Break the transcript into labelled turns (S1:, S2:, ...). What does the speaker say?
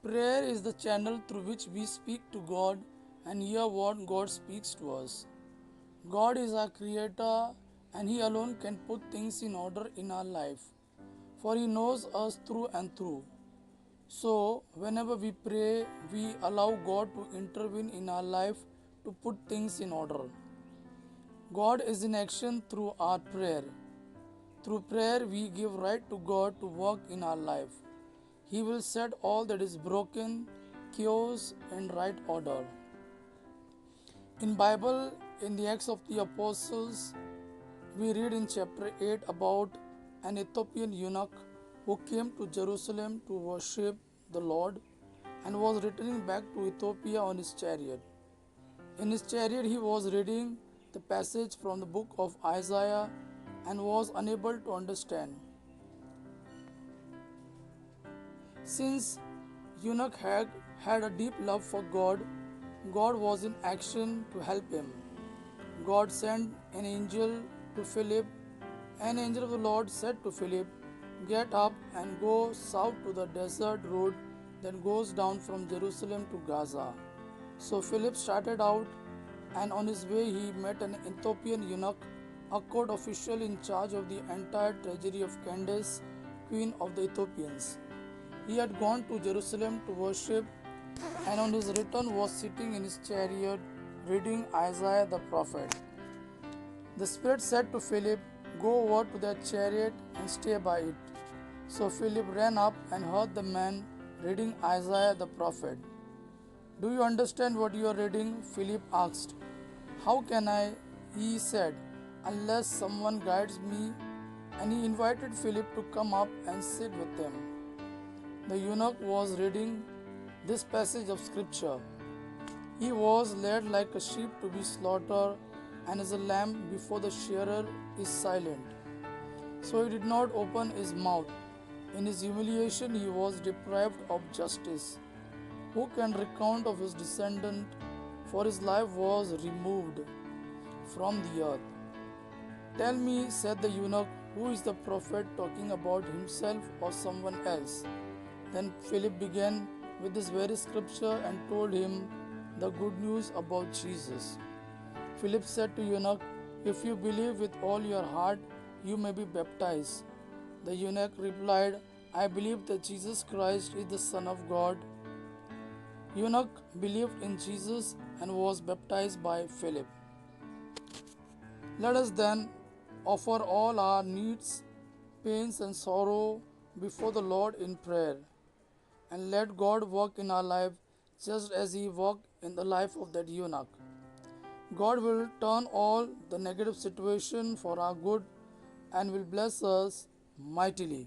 S1: Prayer is the channel through which we speak to God and hear what God speaks to us. God is our creator and He alone can put things in order in our life, for He knows us through and through. So, whenever we pray, we allow God to intervene in our life to put things in order. God is in action through our prayer. Through prayer, we give right to God to work in our life. He will set all that is broken, chaos, in right order. In Bible, in the Acts of the Apostles, we read in chapter 8 about an Ethiopian eunuch who came to Jerusalem to worship the Lord and was returning back to Ethiopia on his chariot. In his chariot, he was reading the passage from the book of Isaiah and was unable to understand. Since eunuch had a deep love for God, God was in action to help him. God sent an angel to Philip. An angel of the Lord said to Philip, "Get up and go south to the desert road that goes down from Jerusalem to Gaza." So Philip started out, and on his way he met an Ethiopian eunuch, a court official in charge of the entire treasury of Candace, queen of the Ethiopians. He had gone to Jerusalem to worship, and on his return was sitting in his chariot reading Isaiah the prophet. The Spirit said to Philip, "Go over to that chariot and stay by it." So Philip ran up and heard the man reading Isaiah the prophet. "Do you understand what you are reading?" Philip asked. "How can I?" he said, "unless someone guides me." And he invited Philip to come up and sit with him. The eunuch was reading this passage of scripture. He was led like a sheep to be slaughtered, and as a lamb before the shearer is silent, so he did not open his mouth. In his humiliation he was deprived of justice. Who can recount of his descendant? For his life was removed from the earth. "Tell me," said the eunuch, "who is the prophet talking about himself or someone else?" Then Philip began with this very scripture and told him the good news about Jesus. Philip said to eunuch, "If you believe with all your heart, you may be baptized." The eunuch replied, "I believe that Jesus Christ is the Son of God." Eunuch believed in Jesus and was baptized by Philip. Let us then offer all our needs, pains, and sorrow before the Lord in prayer, and let God work in our life just as He worked in the life of that eunuch. God will turn all the negative situation for our good and will bless us mightily.